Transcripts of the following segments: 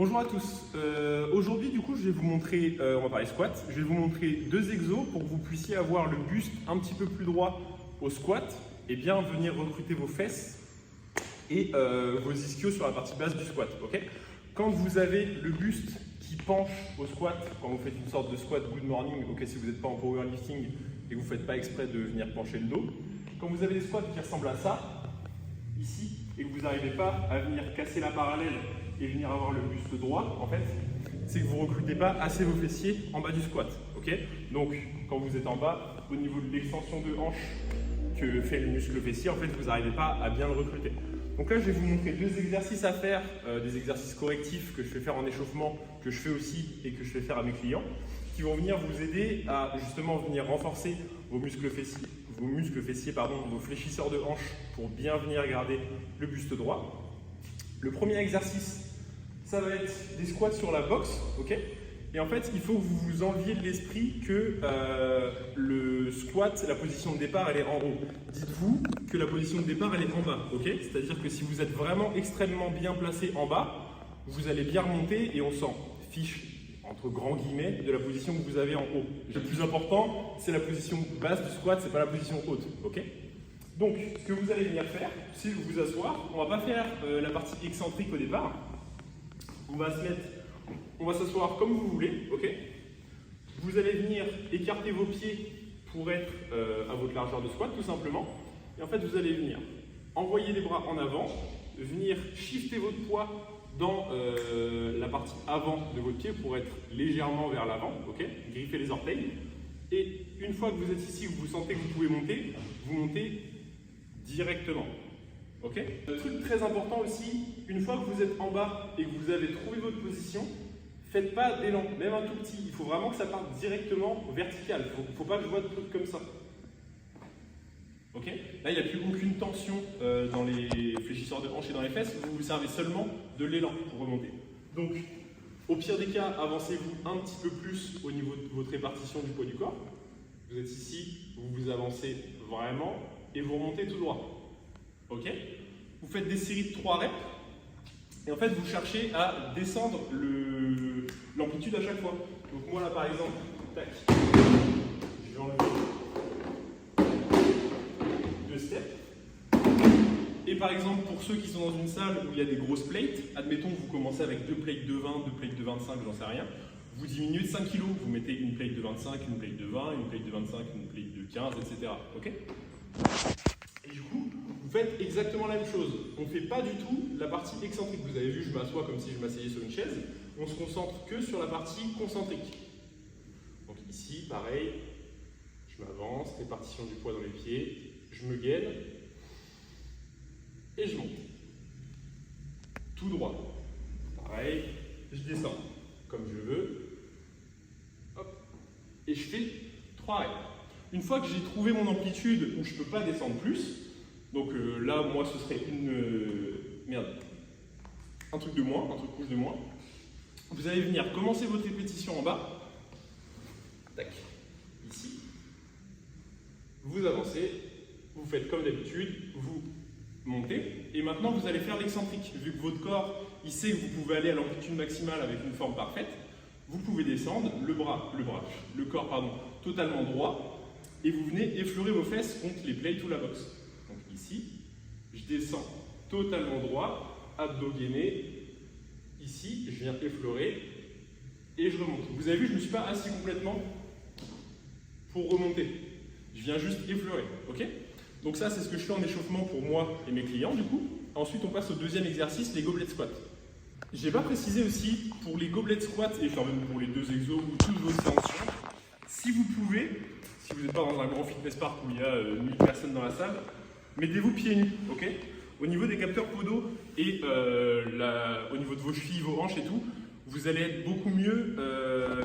Bonjour à tous. Aujourd'hui, du coup, je vais vous montrer, on va parler squat. Je vais vous montrer deux exos pour que vous puissiez avoir le buste un petit peu plus droit au squat et bien venir recruter vos fesses et vos ischios sur la partie basse du squat. Ok. Quand vous avez le buste qui penche au squat, quand vous faites une sorte de squat good morning, ok, si vous n'êtes pas en powerlifting et que vous ne faites pas exprès de venir pencher le dos, quand vous avez des squats qui ressemblent à ça, ici, et que vous n'arrivez pas à venir casser la parallèle et venir avoir le buste droit, en fait, c'est que vous ne recrutez pas assez vos fessiers en bas du squat. Ok. Donc, quand vous êtes en bas, au niveau de l'extension de hanche que fait le muscle fessier, en fait, vous n'arrivez pas à bien le recruter. Donc là, je vais vous montrer deux exercices à faire, des exercices correctifs que je fais faire en échauffement, que je fais aussi et que je fais faire à mes clients, qui vont venir vous aider à justement venir renforcer vos muscles fessiers, vos fléchisseurs de hanches pour bien venir garder le buste droit. Le premier exercice, ça va être des squats sur la boxe, ok. Et en fait, il faut que vous vous enleviez de l'esprit que le squat, la position de départ, elle est en haut. Dites-vous que la position de départ, elle est en bas, ok. C'est-à-dire que si vous êtes vraiment extrêmement bien placé en bas, vous allez bien remonter et on s'en fiche, entre grands guillemets, de la position que vous avez en haut. Le plus important, c'est la position basse du squat, c'est pas la position haute, ok. Donc, ce que vous allez venir faire, c'est vous asseoir. On va pas faire la partie excentrique au départ. On va s'asseoir comme vous voulez, ok. Vous allez venir écarter vos pieds pour être à votre largeur de squat, tout simplement. Et en fait, vous allez venir envoyer les bras en avant, venir shifter votre poids dans la partie avant de votre pied pour être légèrement vers l'avant, ok. Griffer les orteils. Et une fois que vous êtes ici, vous sentez que vous pouvez monter, vous montez directement. Ok. Un truc très important aussi, une fois que vous êtes en bas et que vous avez trouvé votre position, faites pas d'élan, même un tout petit. Il faut vraiment que ça parte directement vertical. Il ne faut pas que je vois de trucs comme ça. Ok. Là, il n'y a plus aucune tension dans les fléchisseurs de hanches et dans les fesses. Vous vous servez seulement de l'élan pour remonter. Donc, au pire des cas, avancez-vous un petit peu plus au niveau de votre répartition du poids du corps. Vous êtes ici, vous vous avancez vraiment et vous remontez tout droit. Ok. Vous faites des séries de 3 reps et en fait vous cherchez à descendre l'amplitude à chaque fois. Donc moi là par exemple, tac, je vais enlever 2 steps. Et par exemple pour ceux qui sont dans une salle où il y a des grosses plates, admettons que vous commencez avec 2 plates de 20, 2 plates de 25, j'en sais rien. Vous diminuez de 5 kg, vous mettez une plate de 25, une plate de 20, une plate de 25, une plate de 15, etc. Ok. Et du coup, vous faites exactement la même chose. On ne fait pas du tout la partie excentrique. Vous avez vu, je m'assois comme si je m'asseyais sur une chaise. On se concentre que sur la partie concentrique. Donc ici, pareil, je m'avance, répartition du poids dans les pieds, je me gaine et je monte. Tout droit. Pareil, je descends comme je veux. Hop. Et je fais 3 reps. Une fois que j'ai trouvé mon amplitude où je ne peux pas descendre plus, donc là, moi, ce serait un truc de moins, un truc rouge de moins. Vous allez venir commencer votre répétition en bas. Tac, ici. Vous avancez, vous faites comme d'habitude, vous montez. Et maintenant, vous allez faire l'excentrique. Vu que votre corps, il sait que vous pouvez aller à l'amplitude maximale avec une forme parfaite, vous pouvez descendre le corps totalement droit. Et vous venez effleurer vos fesses contre les plates ou la boxe. Donc ici, je descends totalement droit, abdos gainés. Ici, je viens effleurer et je remonte. Vous avez vu, je ne me suis pas assis complètement pour remonter. Je viens juste effleurer. Ok. Donc ça, c'est ce que je fais en échauffement pour moi et mes clients du coup. Ensuite, on passe au deuxième exercice, les goblet squats. Je n'ai pas précisé aussi pour les goblet squats et enfin même pour les deux exos ou toutes vos séances, si vous pouvez. Si vous n'êtes pas dans un grand fitness park où il y a 1000 personnes dans la salle, mettez-vous pieds nus, ok. Au niveau des capteurs podo et au niveau de vos chevilles, vos hanches et tout, vous allez être beaucoup mieux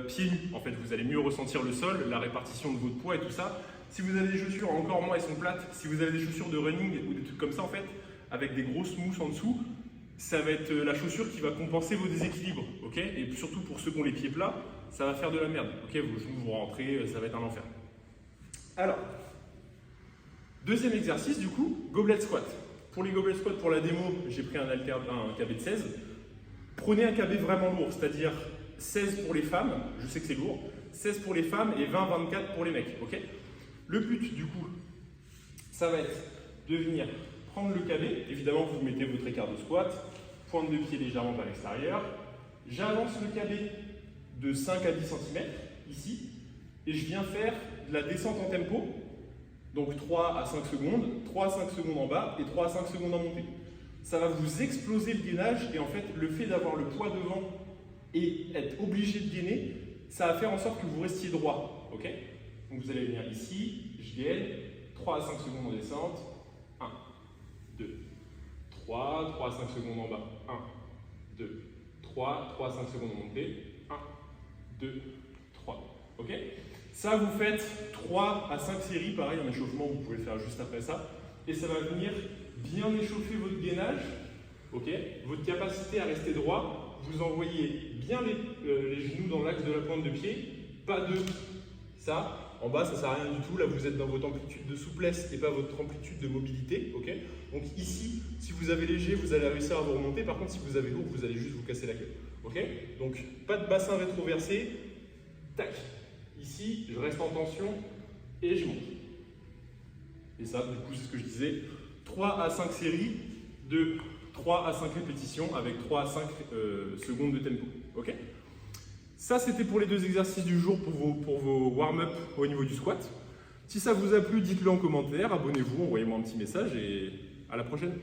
pieds nus. En fait, vous allez mieux ressentir le sol, la répartition de votre poids et tout ça. Si vous avez des chaussures, encore moins, elles sont plates. Si vous avez des chaussures de running ou des trucs comme ça, en fait, avec des grosses mousses en dessous, ça va être la chaussure qui va compenser vos déséquilibres, ok. Et surtout pour ceux qui ont les pieds plats, ça va faire de la merde, ok. Vos genoux vont rentrer, ça va être un enfer. Alors, deuxième exercice du coup, goblet squat. Pour les goblet squat, pour la démo, j'ai pris un KB de 16. Prenez un KB vraiment lourd, c'est-à-dire 16 pour les femmes, je sais que c'est lourd, 16 pour les femmes et 20-24 pour les mecs, ok? Le but, du coup, ça va être de venir prendre le KB, évidemment vous mettez votre écart de squat, pointe de pied légèrement vers l'extérieur, j'avance le KB de 5 à 10 cm, ici, et je viens faire de la descente en tempo, donc 3 à 5 secondes, 3 à 5 secondes en bas et 3 à 5 secondes en montée. Ça va vous exploser le gainage et en fait, le fait d'avoir le poids devant et être obligé de gainer, ça va faire en sorte que vous restiez droit, ok? Donc vous allez venir ici, je gaine, 3 à 5 secondes en descente, 1, 2, 3, 3 à 5 secondes en bas, 1, 2, 3, 3 à 5 secondes en montée, 1, 2, 3, ok? Ça, vous faites 3 à 5 séries, pareil en échauffement, vous pouvez le faire juste après ça, et ça va venir bien échauffer votre gainage, ok? Votre capacité à rester droit, vous envoyez bien les genoux dans l'axe de la pointe de pied, pas de ça. En bas, ça ne sert à rien du tout. Là, vous êtes dans votre amplitude de souplesse et pas votre amplitude de mobilité. Okay, donc ici, si vous avez léger, vous allez réussir à vous remonter. Par contre, si vous avez lourd, vous allez juste vous casser la gueule. Okay, donc, pas de bassin rétroversé. Tac. Ici, je reste en tension et je monte. Et ça, du coup, c'est ce que je disais. 3 à 5 séries de 3 à 5 répétitions avec 3 à 5 secondes de tempo. Okay, ça, c'était pour les 2 exercices du jour pour vos warm-up au niveau du squat. Si ça vous a plu, dites-le en commentaire, abonnez-vous, envoyez-moi un petit message et à la prochaine.